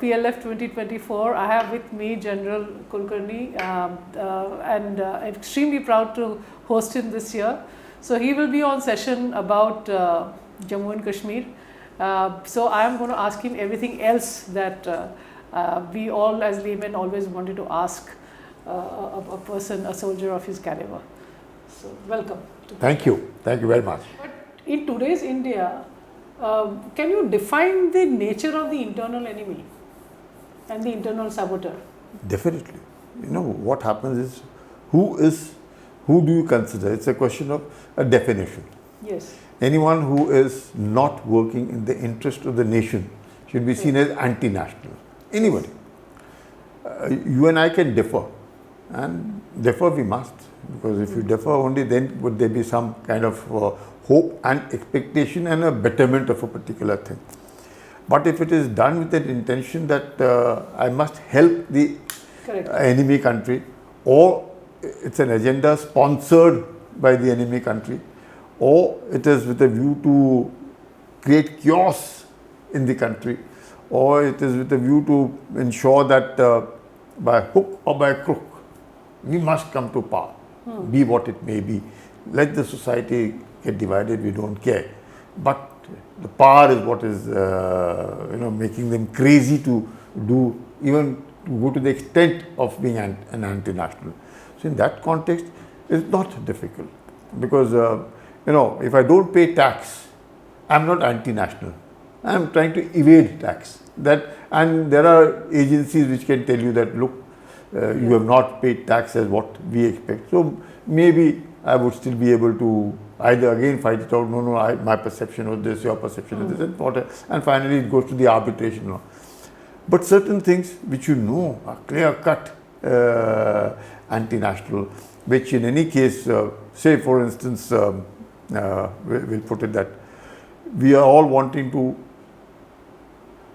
PLF 2024. I have with me General Kulkarni, and I'm extremely proud to host him this year. So he will be on session about Jammu and Kashmir. So I am going to ask him everything else that we all as laymen always wanted to ask a person, a soldier of his caliber. So welcome. Thank you very much. But in today's India, can you define the nature of the internal enemy and the internal saboteur? Definitely. You know, what happens is, who do you consider? It's a question of a definition. Yes. Anyone who is not working in the interest of the nation should be seen as anti-national. Anybody. You and I can differ, and differ we must, because if you differ only, then would there be some kind of hope and expectation and a betterment of a particular thing. But if it is done with an intention that I must help the enemy country, or it's an agenda sponsored by the enemy country, or it is with a view to create chaos in the country, or it is with a view to ensure that by hook or by crook, we must come to power, be what it may be. Let the society get divided, we don't care. But the power is what is making them crazy to do, even to go to the extent of being an anti-national. So in that context, it's not difficult, because if I don't pay tax, I'm not anti-national. I'm trying to evade tax. And there are agencies which can tell you that, look, you have not paid tax as what we expect. So maybe I would still be able to either again fight it out. No, my perception was this, your perception is this, and finally it goes to the arbitration law. But certain things which are clear-cut anti-national, which in any case, say for instance, we'll put it that we are all wanting to,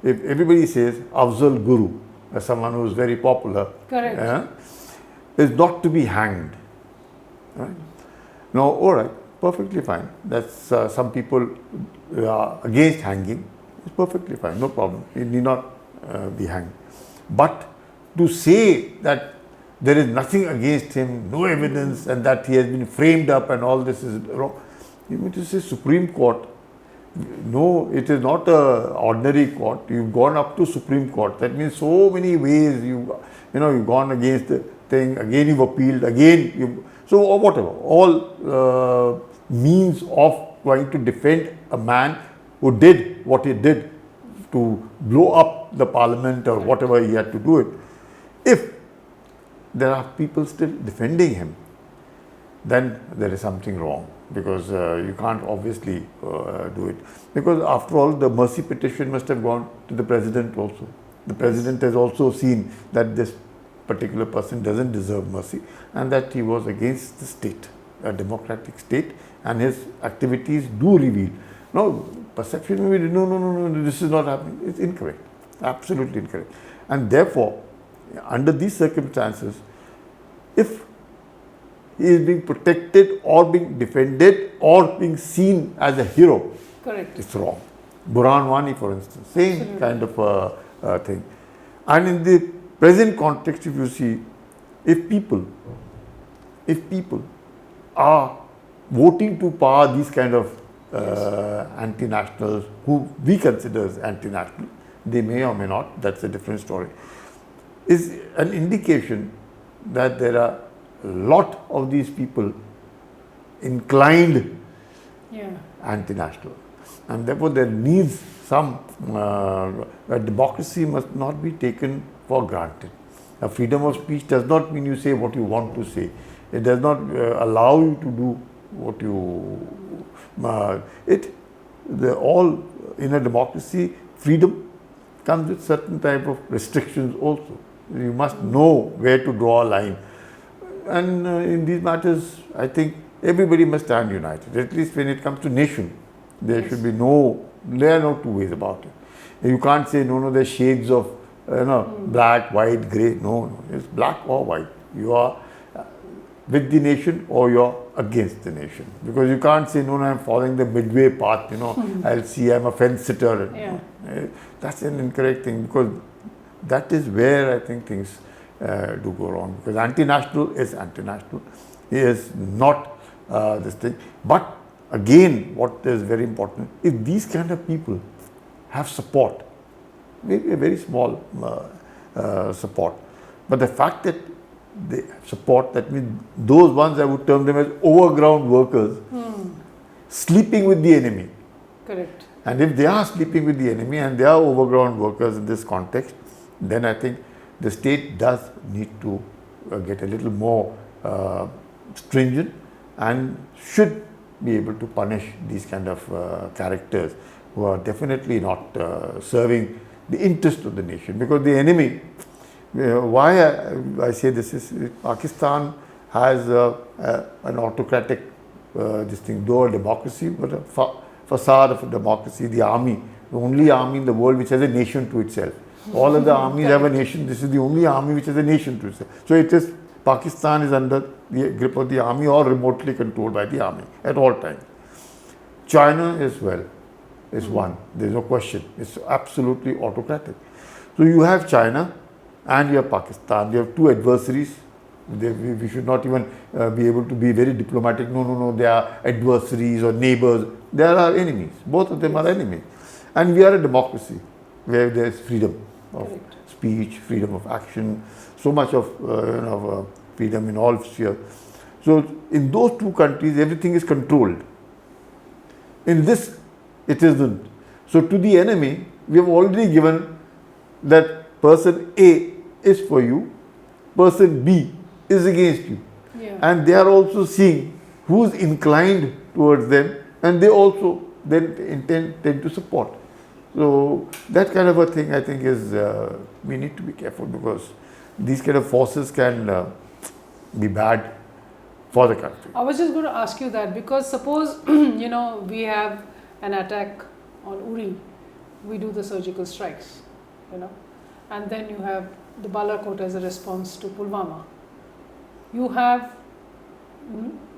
if everybody says Afzal Guru, as someone who is very popular, is not to be hanged. Right? Now, all right, perfectly fine. That's some people are against hanging. It's perfectly fine, no problem. He need not be hanged. But to say that there is nothing against him, no evidence, and that he has been framed up and all this is wrong. You mean to say Supreme Court? No, it is not an ordinary court. You've gone up to Supreme Court. That means so many ways you've gone against the thing. Again, you've appealed. Again, or whatever. All means of trying to defend a man who did what he did to blow up the parliament or whatever he had to do it. If there are people still defending him, then there is something wrong, because you can't obviously do it. Because after all, the mercy petition must have gone to the president also. The president has also seen that this particular person doesn't deserve mercy, and that he was against the state, a democratic state, and his activities do reveal. No, perception may be, no, this is not happening. It's incorrect, absolutely incorrect. And therefore, under these circumstances, if he is being protected or being defended or being seen as a hero, it's wrong. Burhan Wani, for instance, same kind of thing. And in the present context, if you see, if people are voting to power these kind of anti-nationals who we consider as anti-national, they may or may not, that's a different story, is an indication that there are a lot of these people inclined anti-national. And therefore there needs some, democracy must not be taken for granted. Now, freedom of speech does not mean you say what you want to say. It does not allow you to do what you, all in a democracy, freedom comes with certain type of restrictions also. You must know where to draw a line. And in these matters, I think everybody must stand united. At least when it comes to nation, there should be there are no two ways about it. You can't say, no, there's shades of black, white, grey. No, it's black or white. You are with the nation or you're against the nation. Because you can't say, no, I'm following the midway path, I'll see I'm a fence sitter. That's an incorrect thing, because That is where I think things do go wrong, because anti-national is anti-national. He is not this thing. But again, what is very important, if these kind of people have support, maybe a very small support, but the fact that they support, that means those ones, I would term them as overground workers, sleeping with the enemy. Correct. And if they are sleeping with the enemy and they are overground workers in this context, then I think the state does need to get a little more stringent and should be able to punish these kind of characters who are definitely not serving the interest of the nation. Because the enemy, why I say this is, Pakistan has an autocratic this thing, though a democracy, but a facade of a democracy, the army, the only army in the world which has a nation to itself. All other armies have a nation. This is the only army which has a nation to itself. So it is, Pakistan is under the grip of the army or remotely controlled by the army at all times. China as well is one. There is no question. It's absolutely autocratic. So you have China and you have Pakistan. You have two adversaries. We should not even be able to be very diplomatic. No, they are adversaries or neighbors. They are our enemies. Both of them are enemies. And we are a democracy where there is freedom of speech, freedom of action, so much of freedom in all spheres. So in those two countries, everything is controlled. In this, it isn't. So to the enemy, we have already given that person A is for you, person B is against you. Yeah. And they are also seeing who's inclined towards them, and they also then tend to support. So that kind of a thing, I think, is we need to be careful, because these kind of forces can be bad for the country. I was just going to ask you that, because suppose we have an attack on Uri, we do the surgical strikes, and then you have the Balakot as a response to Pulwama. You have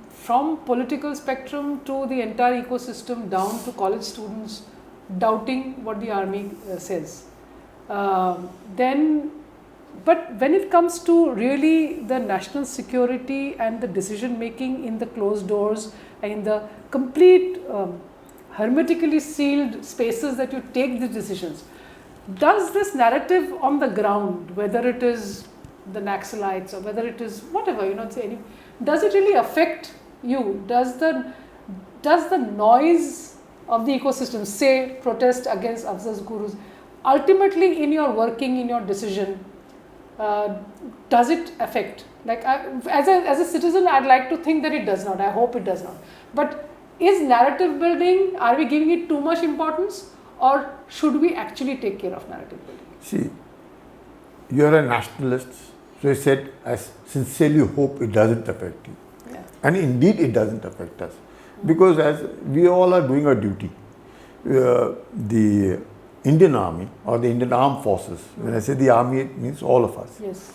from political spectrum to the entire ecosystem down to college students doubting what the army says. But when it comes to really the national security and the decision making in the closed doors and in the complete hermetically sealed spaces that you take the decisions, does this narrative on the ground, whether it is the Naxalites or whether it is whatever, does it really affect you? Does the noise of the ecosystem, say protest against Afzal's gurus, ultimately in your working, in your decision, does it affect? Like as a citizen, I'd like to think that it does not. I hope it does not. But is narrative building, are we giving it too much importance, or should we actually take care of narrative building? See, you are a nationalist, so I said, I sincerely hope it doesn't affect you. Yeah. And indeed it doesn't affect us, because as we all are doing our duty, the Indian Army or the Indian Armed Forces, when I say the army, it means all of us. Yes.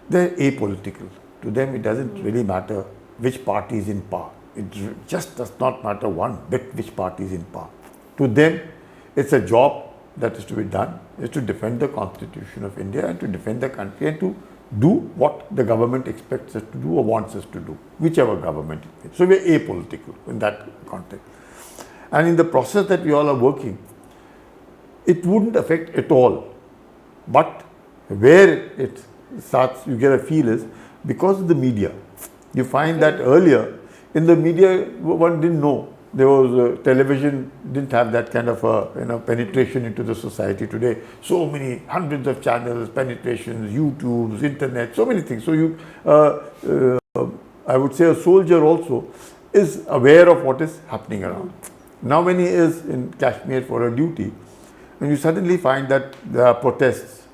They're apolitical. To them, it doesn't really matter which party is in power. It just does not matter one bit which party is in power. To them, it's a job that is to be done, is to defend the Constitution of India and to defend the country and to do what the government expects us to do or wants us to do, whichever government it is. So we're apolitical in that context. And in the process that we all are working, it wouldn't affect at all. But where it starts, you get a feel is because of the media. You find that earlier in the media, one didn't know. There was television didn't have that kind of penetration into the society today. So many hundreds of channels, penetrations, YouTubes, internet, so many things. So you, I would say, a soldier also is aware of what is happening around. Now, when he is in Kashmir for a duty, and you suddenly find that there are protests,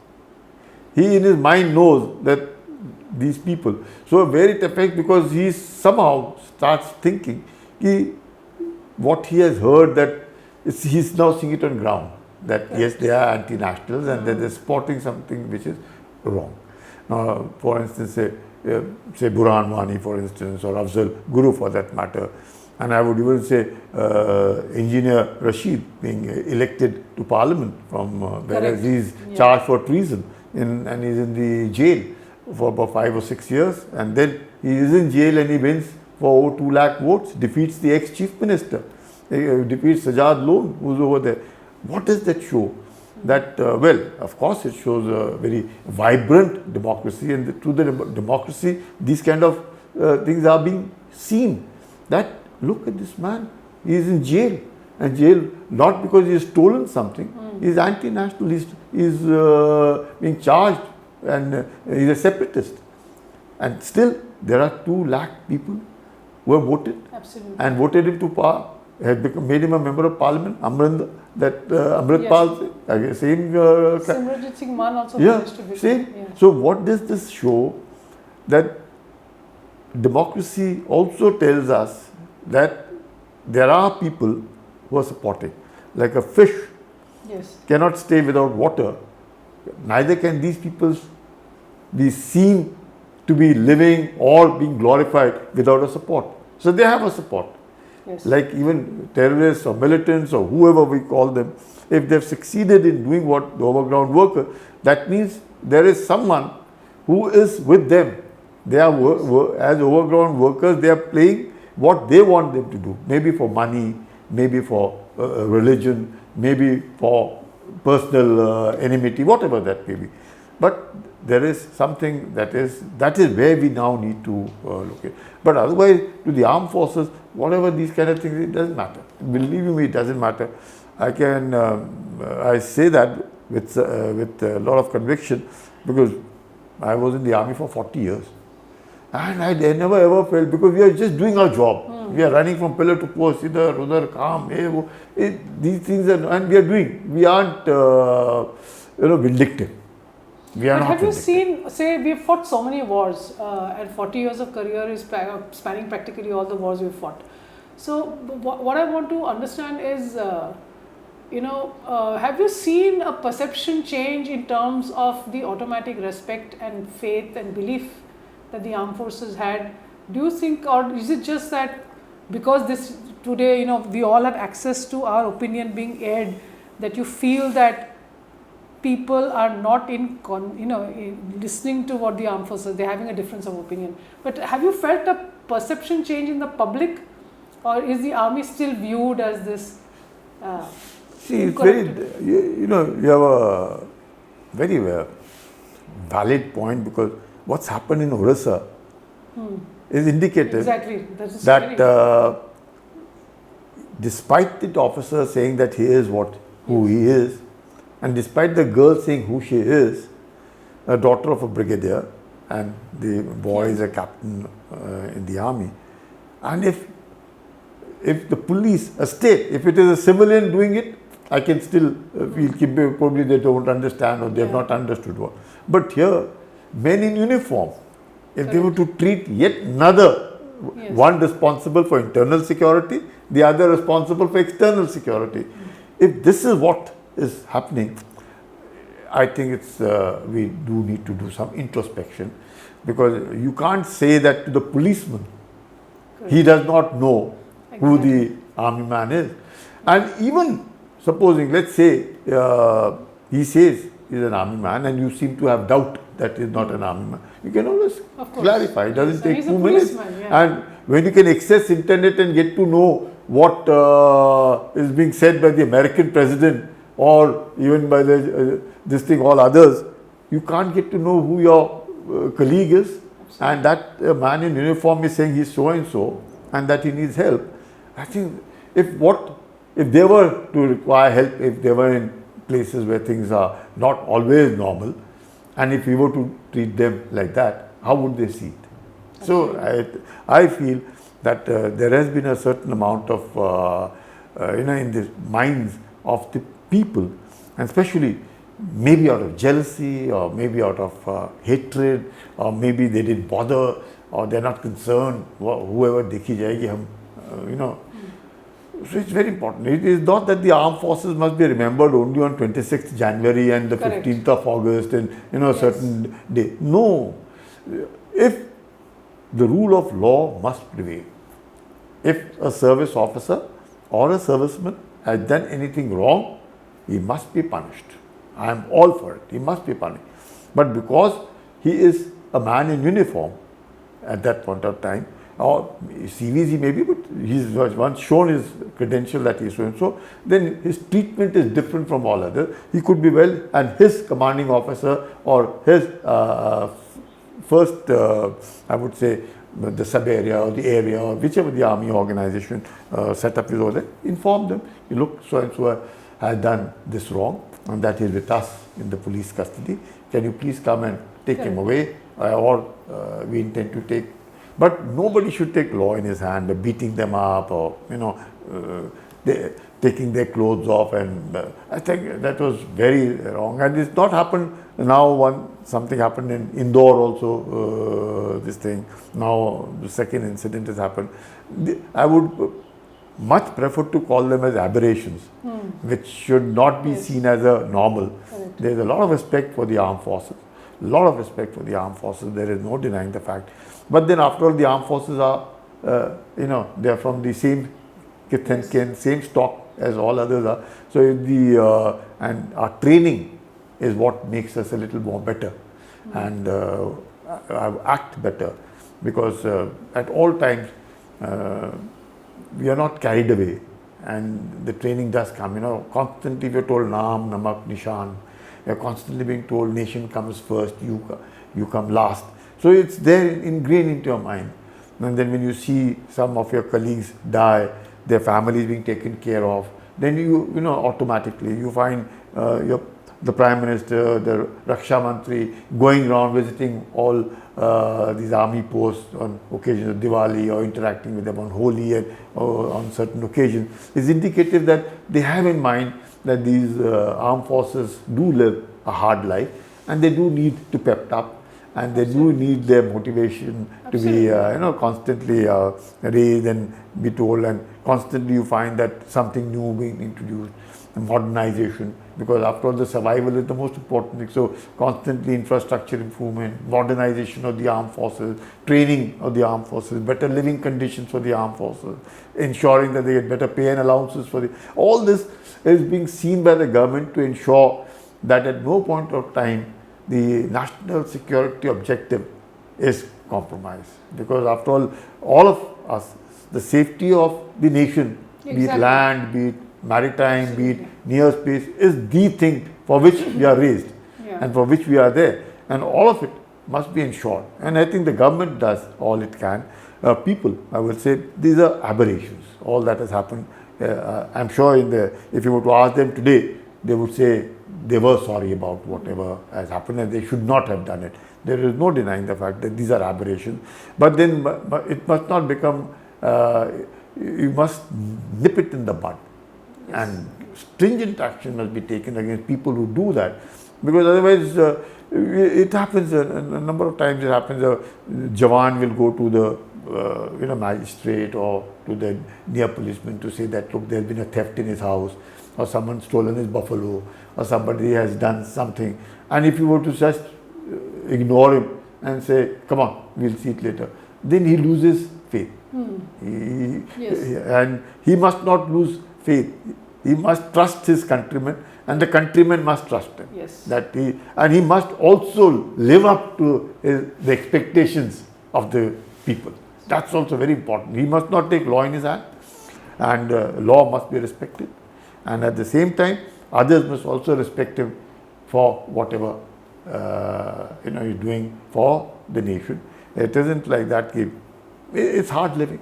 he in his mind knows that these people. So where it affects, because he somehow starts thinking what he has heard, that he's now seeing it on ground, that yes, they are anti-nationals and that they're supporting something which is wrong. Now, for instance, say Burhan Wani, for instance, or Afzal Guru for that matter, and I would even say Engineer Rashid being elected to Parliament from whereas he's charged for treason. and he's in the jail for about 5 or 6 years, and then he is in jail and he wins for over 2 lakh votes, defeats the ex-chief minister, defeats Sajad Lone, who's over there. What does that show? That, well, of course it shows a very vibrant democracy, and through the democracy, these kind of things are being seen. That, look at this man, he is in jail, and jail not because he has stolen something, he is anti-national, he is being charged, and he is a separatist. And still, there are 2 lakh people who have voted. Absolutely. And voted him to power, made him a member of parliament, Amrit Pal, same. Simranjit Singh Mann also managed to be. Same. Yeah. So what does this show? That democracy also tells us that there are people who are supporting. Like a fish cannot stay without water, neither can these people be seen to be living or being glorified without a support. So they have a support. Yes. Like even terrorists or militants or whoever we call them, if they've succeeded in doing what the overground worker, that means there is someone who is with them. They are, as overground workers, they are playing what they want them to do. Maybe for money, maybe for religion, maybe for personal enmity, whatever that may be. But there is something that is where we now need to look at. But otherwise, to the armed forces, whatever these kind of things, it doesn't matter. Believe me, it doesn't matter. I say that with a lot of conviction, because I was in the army for 40 years. And I never ever felt, because we are just doing our job. We are running from pillar to post, idhar, udhar, kaam, these things and we are doing. We aren't, vindictive. We are but not have you vindictive. seen, say, we've fought so many wars, and 40 years of career is spanning practically all the wars we've fought. So, what I want to understand is, have you seen a perception change in terms of the automatic respect and faith and belief that the armed forces had? Do you think, or is it just that because this today, we all have access to our opinion being aired, that you feel that people are not listening to what the armed forces, they're having a difference of opinion. But have you felt a perception change in the public, or is the army still viewed as this? See, it's very, you have a very valid point, because what's happened in Orissa is indicative that despite the officer saying that he is who he is, and despite the girl saying who she is, a daughter of a brigadier, and the boy is a captain in the army, and if the police, a state, if it is a civilian doing it, I can still feel probably they don't understand or they have not understood what. But here, men in uniform, if they were to treat yet another, one responsible for internal security, the other responsible for external security. If this is what is happening, I think we do need to do some introspection, because you can't say that to the policeman. He does not know who the army man is. And even supposing, let's say, he says he's an army man and you seem to have doubt that he's not an army man, you can always clarify. It doesn't take 2 minutes. And when you can access internet and get to know what is being said by the American president, or even by all others, you can't get to know who your colleague is. And that man in uniform is saying he's so and so, and that he needs help. I think if they were to require help, if they were in places where things are not always normal, and if we were to treat them like that, how would they see it? So I feel that there has been a certain amount of, in the minds of the people, and especially maybe out of jealousy, or maybe out of hatred, or maybe they didn't bother, or they're not concerned, whoever dekhi jayegi hum, So it's very important. It is not that the armed forces must be remembered only on 26th January and the 15th of August and a certain day. No. If the rule of law must prevail, if a service officer or a serviceman has done anything wrong, he must be punished. I am all for it. He must be punished. But because he is a man in uniform at that point of time, or CVs he may be, but he's once shown his credential that he is so and so, then his treatment is different from all others. He could be well, and his commanding officer or his first, I would say, the sub area or the area or whichever the army organization setup is over there, inform them, you look, so and so has done this wrong, and that is with us in the police custody. Can you please come and take him away, or we intend to take. But nobody should take law in his hand by beating them up, or taking their clothes off, and I think that was very wrong. And it's not happened now. Something happened in Indore also. This thing now, the second incident has happened. I would much prefer to call them as aberrations, which should not be seen as a normal. There is a lot of respect for the armed forces. Lot of respect for the armed forces. There is no denying the fact. But then, after all, the armed forces are, they are from the same kith and kin, same stock as all others are. So, and our training is what makes us a little more better and act better, because at all times we are not carried away, and the training does come. Constantly we are told Naam, Namak, Nishan. You are constantly being told nation comes first, you come last. So it's there ingrained into your mind. And then when you see some of your colleagues die, their families being taken care of, then you automatically you find the Prime Minister, the Raksha Mantri going around visiting all these army posts on occasions of Diwali, or interacting with them on Holi and on certain occasions, is indicative that they have in mind that these armed forces do live a hard life, and they do need to pep up, and they do need their motivation to be constantly raised and be told, and constantly you find that something new being introduced, modernization, because after all the survival is the most important thing. So constantly infrastructure improvement, modernization of the armed forces, training of the armed forces, better living conditions for the armed forces, ensuring that they get better pay and allowances for all this is being seen by the government to ensure that at no point of time the national security objective is compromised. Because after all of us, the safety of the nation, be it land, be it maritime, be it near space, is the thing for which we are raised and for which we are there. And all of it must be ensured. And I think the government does all it can. People, I would say, these are aberrations. All that has happened. I'm sure if you were to ask them today, they would say they were sorry about whatever has happened and they should not have done it. There is no denying the fact that these are aberrations. But then it must not become, you must nip it in the bud. And stringent action must be taken against people who do that, because otherwise it happens a number of times. It happens Jawan will go to the magistrate or to the near policeman to say that, look, there has been a theft in his house, or someone stolen his buffalo, or somebody has done something, and if you were to just ignore him and say, come on, we'll see it later, then he loses faith. And he must not lose faith. He must trust his countrymen, and the countrymen must trust him. And he must also live up to the expectations of the people. That's also very important. He must not take law in his hand, and law must be respected. And at the same time, others must also respect him for whatever he's doing for the nation. It isn't like that. It's hard living.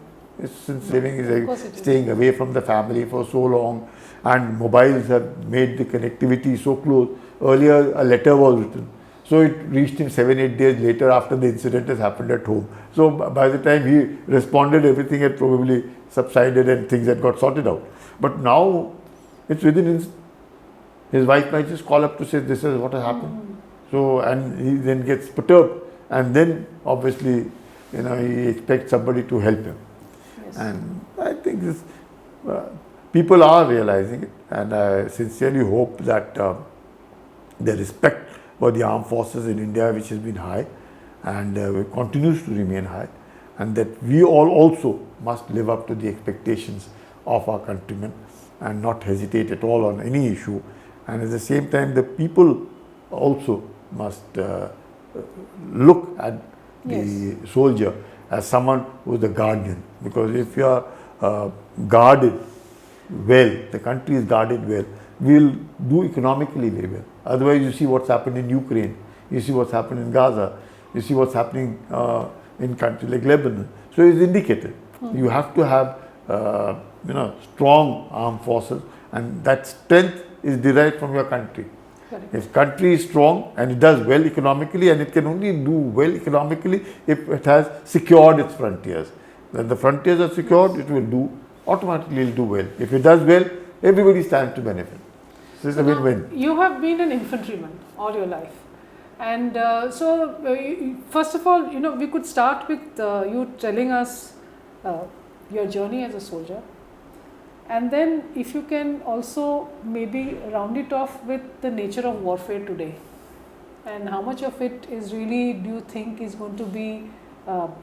Since living is like staying away from the family for so long, and mobiles have made the connectivity so close. Earlier, a letter was written, so it reached him 7-8 days later after the incident has happened at home. So by the time he responded, everything had probably subsided and things had got sorted out. But now it's within his wife might just call up to say this is what has happened. So, and he then gets perturbed, and then obviously he expects somebody to help him. And I think this, people are realizing it, and I sincerely hope that the respect for the armed forces in India, which has been high and continues to remain high, and that we all also must live up to the expectations of our countrymen and not hesitate at all on any issue. And at the same time, the people also must look at the soldier as someone who is the guardian. Because if you are guarded well, the country is guarded well, we will do economically very well. Otherwise, you see what's happened in Ukraine, you see what's happened in Gaza, you see what's happening in countries like Lebanon. So it's indicated. You have to have strong armed forces, and that strength is derived from your country. Correct. If country is strong and it does well economically, and it can only do well economically if it has secured its frontiers. When the frontiers are secured, it will do automatically do well. If it does well, everybody stands to benefit. So it's a win-win. You have been an infantryman all your life. And first of all, we could start with you telling us your journey as a soldier. And then if you can also maybe round it off with the nature of warfare today. And how much of it is really, do you think, is going to be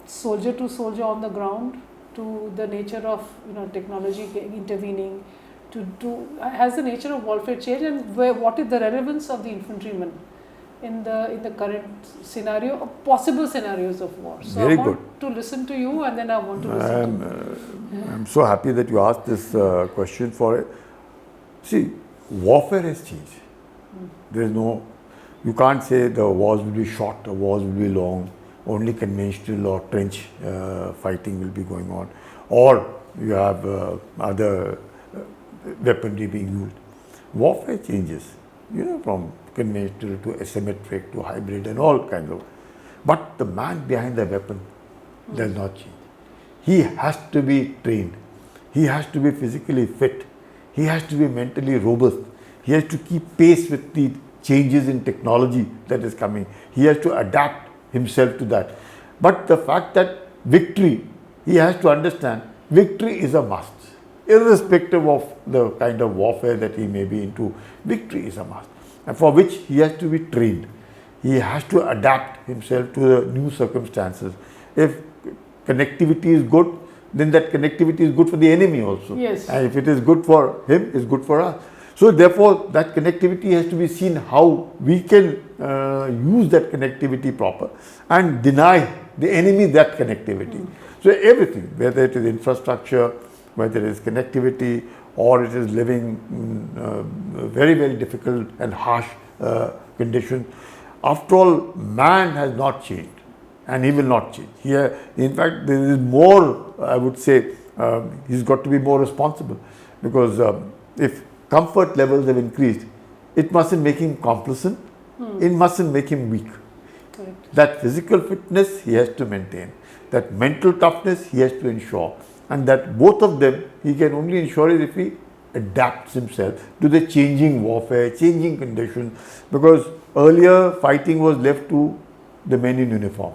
soldier to soldier on the ground, to the nature of technology intervening, has the nature of warfare changed, and what is the relevance of the infantryman in the current scenario, possible scenarios of war? So Very I want good. to listen to you, and then I want to listen to I'm so happy that you asked this question for it. See, warfare has changed. There is no, you can't say the wars will be short, the wars will be long, only conventional or trench fighting will be going on, or you have other weaponry being used. Warfare changes, from conventional to asymmetric to hybrid and all kinds of. But the man behind the weapon does not change. He has to be trained. He has to be physically fit. He has to be mentally robust. He has to keep pace with the changes in technology that is coming. He has to adapt himself to that. But the fact that victory, he has to understand, victory is a must. Irrespective of the kind of warfare that he may be into, victory is a must. And for which he has to be trained. He has to adapt himself to the new circumstances. If connectivity is good, then that connectivity is good for the enemy also. Yes. And if it is good for him, it's good for us. So therefore, that connectivity has to be seen how we can use that connectivity proper and deny the enemy that connectivity. So everything, whether it is infrastructure, whether it is connectivity, or it is living in very, very difficult and harsh conditions. After all, man has not changed, and he will not change. Here, in fact, there is more, I would say, he's got to be more responsible, because if comfort levels have increased, it mustn't make him complacent, it mustn't make him weak. Correct. That physical fitness he has to maintain, that mental toughness he has to ensure, and that both of them he can only ensure it if he adapts himself to the changing warfare, changing conditions, because earlier fighting was left to the men in uniform.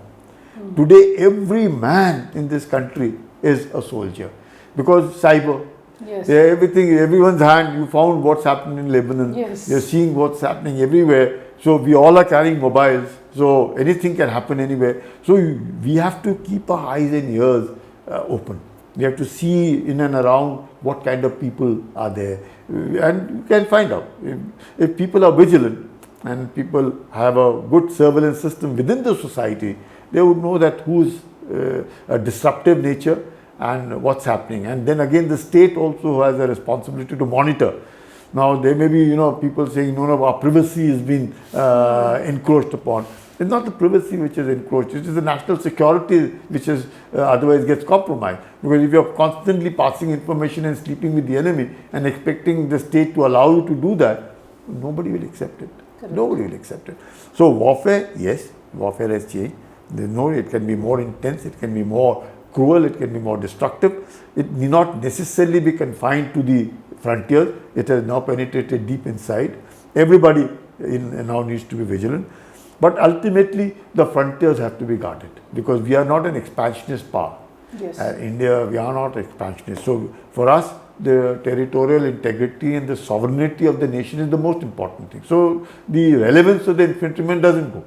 Today every man in this country is a soldier, because cyber, Yes. everything, everyone's hand, you found what's happening in Lebanon, Yes. you're seeing what's happening everywhere. So we all are carrying mobiles, so anything can happen anywhere. So we have to keep our eyes and ears open. We have to see in and around what kind of people are there, and you can find out. If people are vigilant and people have a good surveillance system within the society, they would know that who's a disruptive nature and what's happening. And then again, the state also has a responsibility to monitor. Now there may be people saying, no, our privacy has been encroached upon. It's not the privacy which is encroached, it is the national security which is otherwise gets compromised. Because if you are constantly passing information and sleeping with the enemy and expecting the state to allow you to do that, nobody will accept it. Correct. Nobody will accept it. So warfare, yes, warfare has changed. It can be more intense, it can be more cruel, it can be more destructive. It need not necessarily be confined to the frontiers. It has now penetrated deep inside. Everybody now needs to be vigilant. But ultimately, the frontiers have to be guarded, because we are not an expansionist power. Yes. India, we are not expansionist. So for us, the territorial integrity and the sovereignty of the nation is the most important thing. So the relevance of the infantryman doesn't go,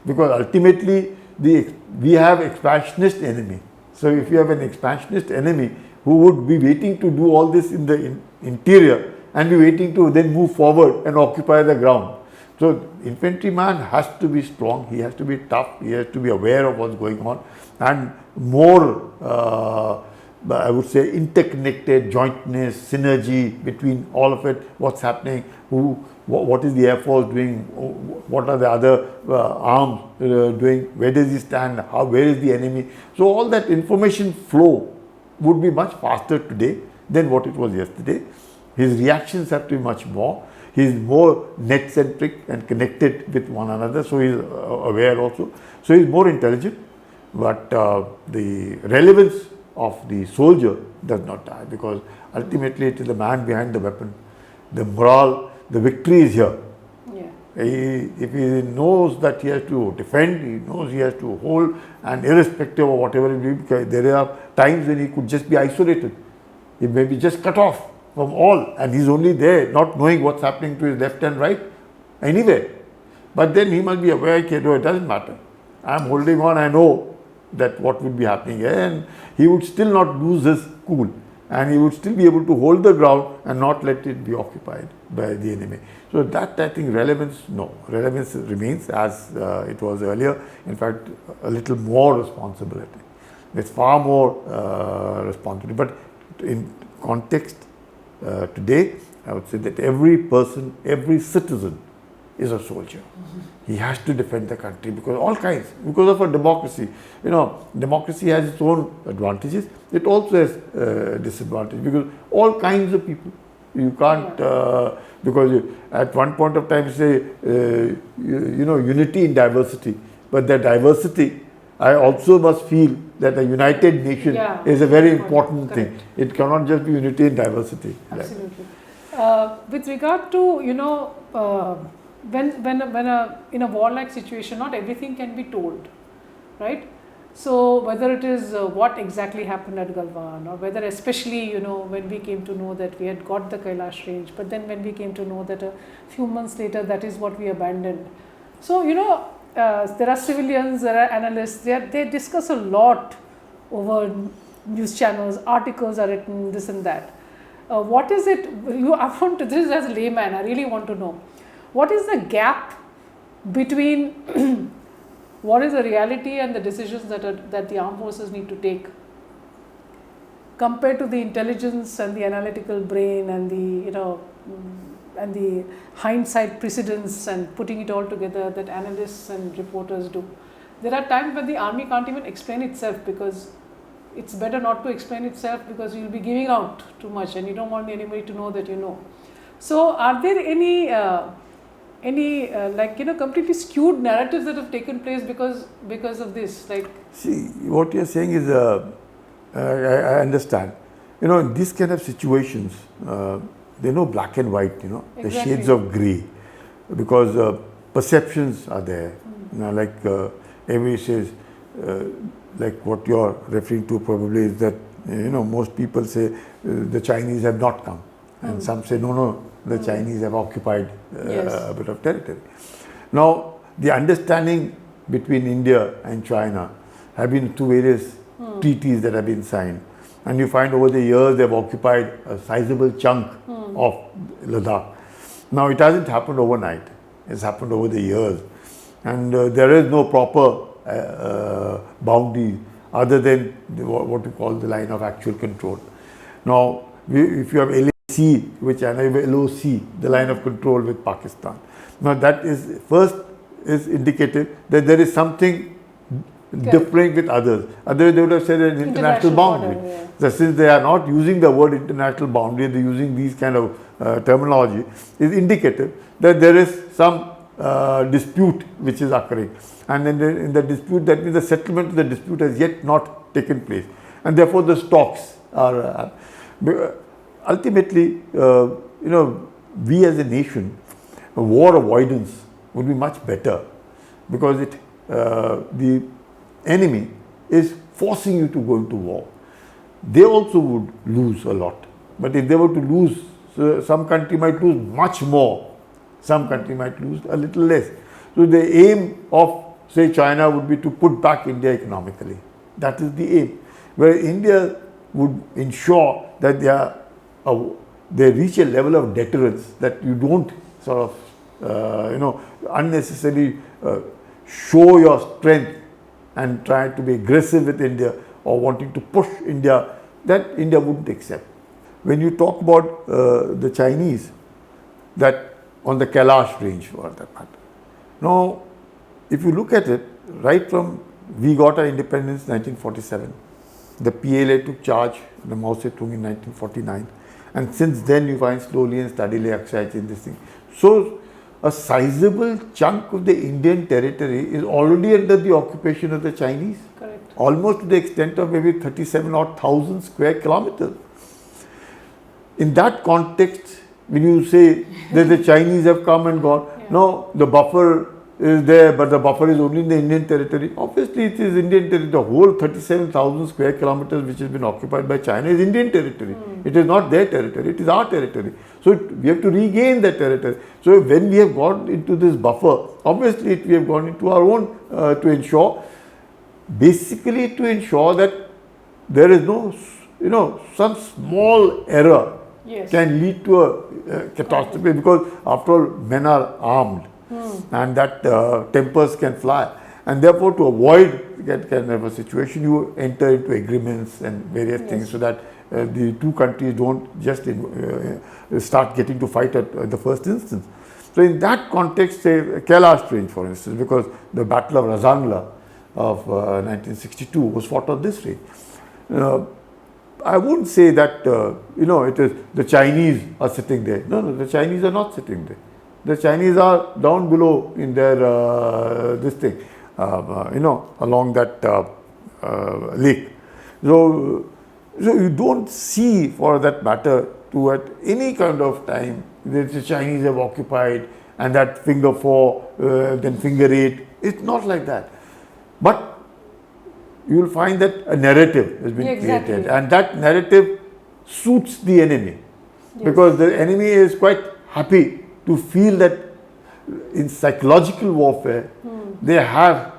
because ultimately we have expansionist enemy. So if you have an expansionist enemy who would be waiting to do all this in the interior and be waiting to then move forward and occupy the ground. So infantryman has to be strong, he has to be tough, he has to be aware of what's going on, and more, I would say, interconnected, jointness, synergy between all of it, what's happening, what is the Air Force doing, what are the other arms doing, where does he stand, where is the enemy. So all that information flow would be much faster today than what it was yesterday. His reactions have to be much more. He is more net-centric and connected with one another, so he is aware also. So he is more intelligent, but the relevance of the soldier does not die, because ultimately it is the man behind the weapon. The morale, the victory is here. Yeah. If he knows that he has to defend, he knows he has to hold, and irrespective of whatever it is, because there are times when he could just be isolated. He may be just cut off from all, and he's only there not knowing what's happening to his left and right anywhere. But then he must be aware, okay, no, it doesn't matter. I'm holding on, I know that what would be happening here, and he would still not lose his cool, and he would still be able to hold the ground and not let it be occupied by the enemy. So that, I think, relevance remains as it was earlier. In fact, a little more responsibility. There's far more responsibility. But in context today, I would say that every person, every citizen is a soldier. He has to defend the country, because all kinds, because of a democracy. You know, democracy has its own advantages. It also has disadvantages, because all kinds of people. You can't, because at one point of time say, you know, unity in diversity. But that diversity, I also must feel that a united nation is a very important thing. It cannot just be unity in diversity. Absolutely. With regard to, you know, in a warlike situation, not everything can be told, right? So whether it is what exactly happened at Galwan, or whether especially, you know, when we came to know that we had got the Kailash range, but then when we came to know that a few months later that is what we abandoned. So, you know, there are civilians, there are analysts, they discuss a lot over news channels, articles are written, this and that. What is it, this is as a layman, I really want to know. What is the gap between what is the reality and the decisions that the armed forces need to take compared to the intelligence and the analytical brain and the, you know, and the hindsight precedence and putting it all together that analysts and reporters do? There are times when the army can't even explain itself, because it's better not to explain itself, because you'll be giving out too much and you don't want anybody to know that you know. So are there any like, you know, completely skewed narratives that have taken place because of this? Like, see, what you're saying is, I understand. You know, in these kind of situations, there are no black and white, you know, the shades of grey, because perceptions are there. You know, like everybody says, like what you're referring to probably is that, you know, most people say the Chinese have not come, and some say no, the Chinese have occupied a bit of territory. Now, the understanding between India and China have been through various treaties that have been signed, and you find over the years they have occupied a sizable chunk of Ladakh. Now, it hasn't happened overnight. It's happened over the years, and there is no proper boundary other than what we call the line of actual control. Now, if you have LAC, which I have LOC, the line of control with Pakistan. Now, that is first is indicative that there is something different with others. Otherwise, they would have said an international boundary. Border, So since they are not using the word international boundary, they are using these kind of terminology, is indicative that there is some dispute which is occurring. And then in the dispute, that means the settlement of the dispute has yet not taken place. And therefore, the stocks are ultimately, you know, we as a nation, war avoidance would be much better, because the enemy is forcing you to go into war. They also would lose a lot. But if they were to lose, some country might lose much more. Some country might lose a little less. So the aim of, say, China would be to put back India economically. That is the aim. Where India would ensure that they reach a level of deterrence that you don't sort of, you know, unnecessarily show your strength and try to be aggressive with India or wanting to push India, that India wouldn't accept. When you talk about the Chinese, that on the Kailash range for that matter. Now, if you look at it, right from we got our independence in 1947, the PLA took charge, the Mao Zedong in 1949, and since then you find slowly and steadily exercise in this thing. So, a sizable chunk of the Indian territory is already under the occupation of the Chinese. Correct. Almost to the extent of maybe 37,000 square kilometers. In that context, when you say that the Chinese have come and gone, no, the buffer is there, but the buffer is only in the Indian territory. Obviously, it is Indian territory. The whole 37,000 square kilometers which has been occupied by China is Indian territory. It is not their territory, it is our territory. So, we have to regain that territory. So, when we have gone into this buffer, obviously, we have gone into our own to ensure, basically to ensure that there is no, some small error can lead to a catastrophe, because after all, men are armed and that tempers can fly, and therefore to avoid that kind of a situation, you enter into agreements and various things, so that the two countries don't just start getting to fight at the first instance. So in that context, say Kailash range for instance, because the Battle of Razangla of 1962 was fought on this range. I wouldn't say that, it is the Chinese are sitting there. No, the Chinese are not sitting there. The Chinese are down below in their, this thing, along that lake. So you don't see, for that matter, to at any kind of time that the Chinese have occupied and that finger 4, then finger 8. It's not like that. But you will find that a narrative has been created, and that narrative suits the enemy, because the enemy is quite happy to feel that in psychological warfare they have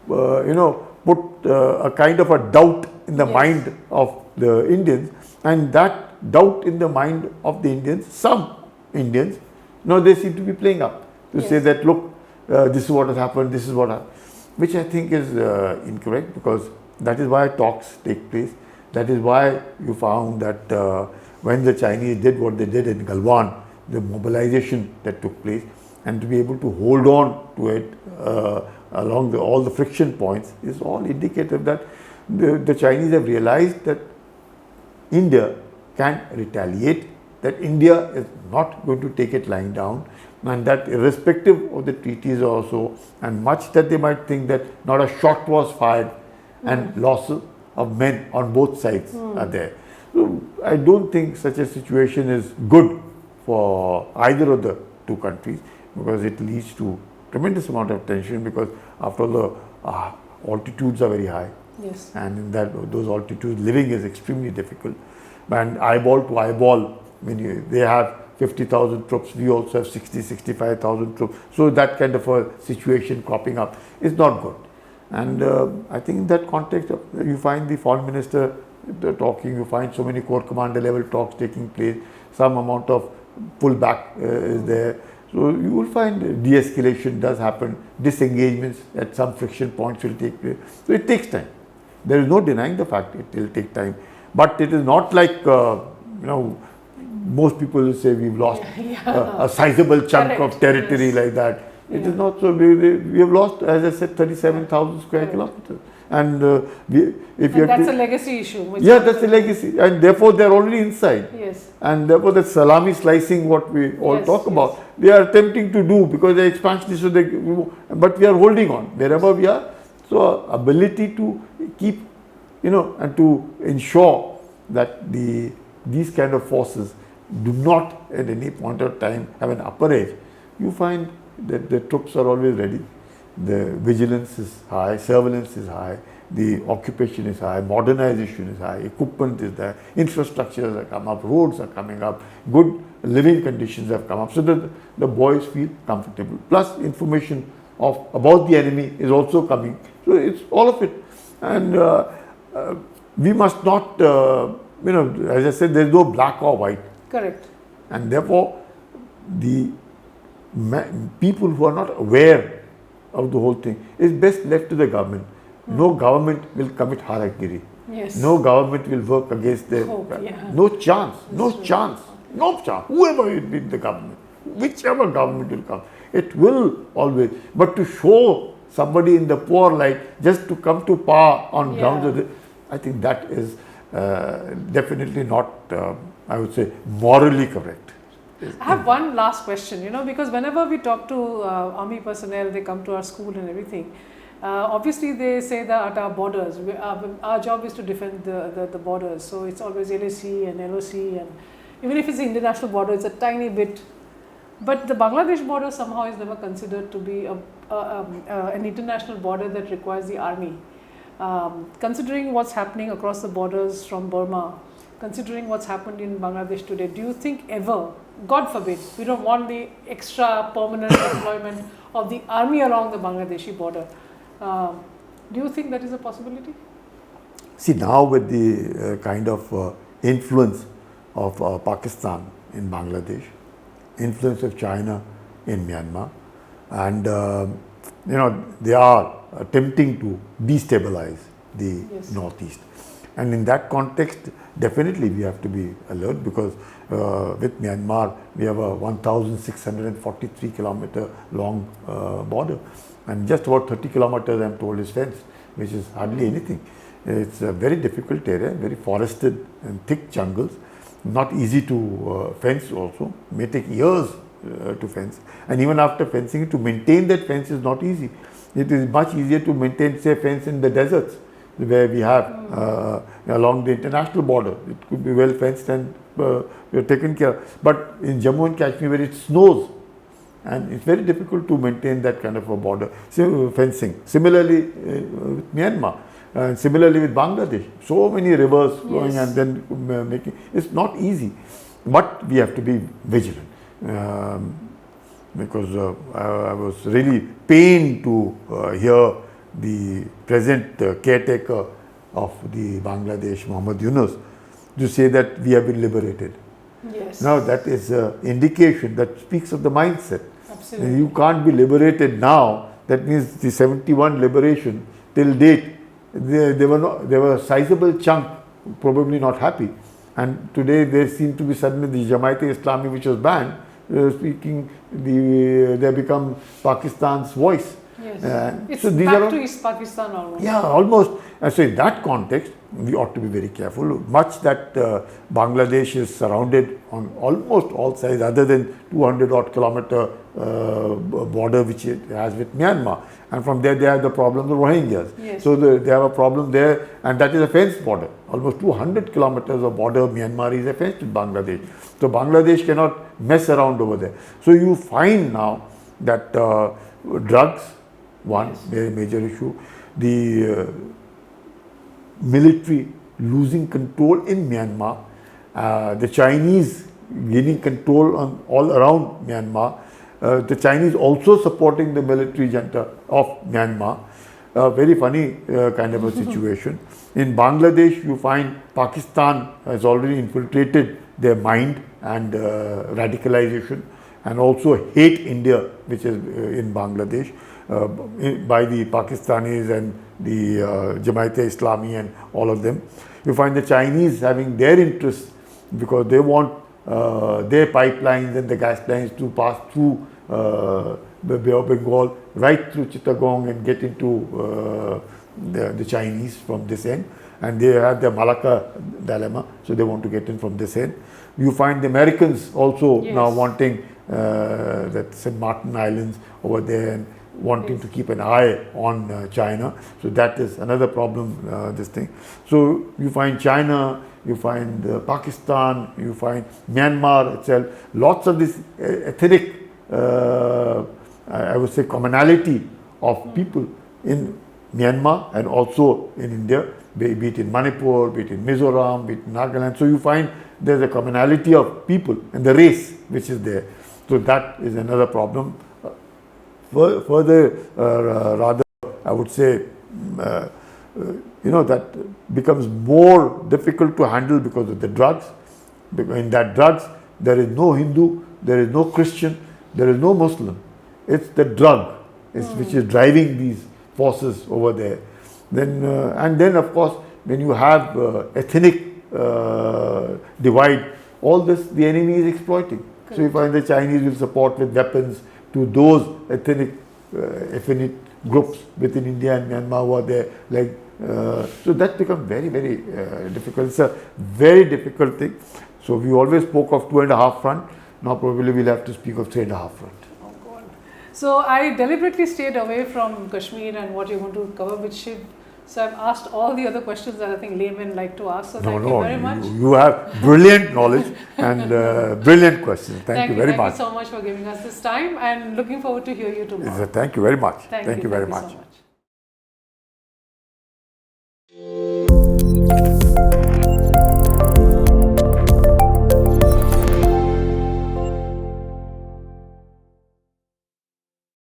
put a kind of a doubt in the mind of the Indians, and that doubt in the mind of the Indians, some Indians, they seem to be playing up to say that, look, this is what has happened, this is what happened. Which I think is incorrect, because that is why talks take place. That is why you found that when the Chinese did what they did in Galwan, the mobilization that took place, and to be able to hold on to it along all the friction points is all indicative that the Chinese have realized that India can retaliate, that India is not going to take it lying down, and that irrespective of the treaties also, and much that they might think that not a shot was fired and losses of men on both sides are there. So I don't think such a situation is good for either of the two countries, because it leads to tremendous amount of tension, because after all the altitudes are very high. Yes. And in those altitudes living is extremely difficult. And eyeball to eyeball, they have 50,000 troops, we also have 65,000 troops. So that kind of a situation cropping up is not good. And I think in that context, you find the foreign minister talking, you find so many corps commander level talks taking place, some amount of pullback is there. So you will find de-escalation does happen, disengagements at some friction points will take place. So it takes time. There is no denying the fact it will take time. But it is not like, most people will say we've lost a sizable chunk of territory like that. It is not so. We have lost, as I said, 37,000 square kilometers. And that's a legacy issue. That's a legacy. And therefore, they are already inside. Yes. And therefore, the salami slicing, what we all talk about, they are attempting to do, because they are expansionists, but we are holding on wherever we are. So, ability to keep, and to ensure that these kind of forces do not at any point of time have an upper edge. You find that the troops are always ready. The vigilance is high, surveillance is high, the occupation is high, modernization is high, equipment is there, infrastructures have come up, roads are coming up, good living conditions have come up, so that the boys feel comfortable. Plus information about the enemy is also coming. So it's all of it. And we must not, as I said, there is no black or white. Correct. And therefore, the people who are not aware of the whole thing is best left to the government. No government will commit harakiri. Yes. No government will work against them. No chance. No chance. No chance. Whoever will be in the government, whichever government will come, it will always. But to show somebody in the poor light just to come to power on grounds of this, I think that is definitely not, I would say, morally correct. I have one last question, because whenever we talk to army personnel, they come to our school and everything. Obviously, they say that at our borders, our job is to defend the borders. So it's always LAC and LOC, and even if it's the international border, it's a tiny bit. But the Bangladesh border somehow is never considered to be an international border that requires the army. Considering what's happening across the borders from Burma, considering what's happened in Bangladesh today, do you think ever, God forbid, we don't want the extra permanent deployment of the army along the Bangladeshi border? Do you think that is a possibility? See, now with the kind of influence of Pakistan in Bangladesh, influence of China in Myanmar, and they are attempting to destabilize the northeast. And in that context, definitely we have to be alert, because with Myanmar, we have a 1,643 kilometer long border, and just about 30 kilometers, I am told, is fenced, which is hardly anything. It's a very difficult area, very forested and thick jungles, not easy to fence also, may take years to fence, and even after fencing, to maintain that fence is not easy. It is much easier to maintain, say, fence in the deserts, where we have along the international border. It could be well fenced and taken care of. But in Jammu and Kashmir, where it snows, and it's very difficult to maintain that kind of a border fencing. Similarly with Myanmar, and similarly with Bangladesh, so many rivers flowing and then making, it's not easy. But we have to be vigilant, because I was really pained to hear the present caretaker of the Bangladesh, Muhammad Yunus, to say that we have been liberated. Yes. Now that is an indication that speaks of the mindset. Absolutely. You can't be liberated now. That means the 71 liberation till date, they were a sizable chunk probably not happy. And today there seem to be suddenly the Jamaat-e-Islami, which was banned, speaking, they become Pakistan's voice. Yes. It's so these back to East Pakistan almost. Yeah, almost. And so in that context, we ought to be very careful. Much that Bangladesh is surrounded on almost all sides, other than 200 odd kilometer border which it has with Myanmar. And from there, they have the problem of Rohingyas. Yes. So they have a problem there, and that is a fenced border. Almost 200 kilometers of border of Myanmar is a fenced with Bangladesh. So Bangladesh cannot mess around over there. So you find now that drugs, one very major issue, the military losing control in Myanmar, the Chinese gaining control on all around Myanmar, the Chinese also supporting the military junta of Myanmar. Very funny kind of a situation. In Bangladesh, you find Pakistan has already infiltrated their mind and radicalization, and also hate India, which is in Bangladesh, by the Pakistanis and the Jamaat-e-Islami and all of them. You find the Chinese having their interests, because they want their pipelines and the gas lines to pass through the Bay of Bengal, right through Chittagong, and get into the Chinese from this end. And they have the Malacca dilemma, so they want to get in from this end. You find the Americans also now wanting that St. Martin Islands over there, and wanting to keep an eye on China. So that is another problem, this thing. So you find China, you find Pakistan, you find Myanmar itself, lots of this ethnic, I would say, commonality of people in Myanmar and also in India, be it in Manipur, be it in Mizoram, be it in Nagaland. So you find there's a commonality of people and the race which is there. So that is another problem. Further, rather, I would say, that becomes more difficult to handle because of the drugs. Because in that drugs, there is no Hindu, there is no Christian, there is no Muslim. It's the drug which is driving these forces over there. Then and then of course when you have ethnic divide, all this the enemy is exploiting. Correct. So you find the Chinese will support with weapons to those ethnic groups within India and Myanmar who are there. Like so that becomes very difficult. It's a very difficult thing. So we always spoke of 2.5 front. Now probably we'll have to speak of 3.5 front. Oh God. So I deliberately stayed away from Kashmir and what you're going to cover with Shiv. So I've asked all the other questions that I think laymen like to ask. So thank you very much. You have brilliant knowledge and brilliant questions. Thank you very much. Thank you so much for giving us this time and looking forward to hear you tomorrow. Thank you very much. Thank you very so much. much.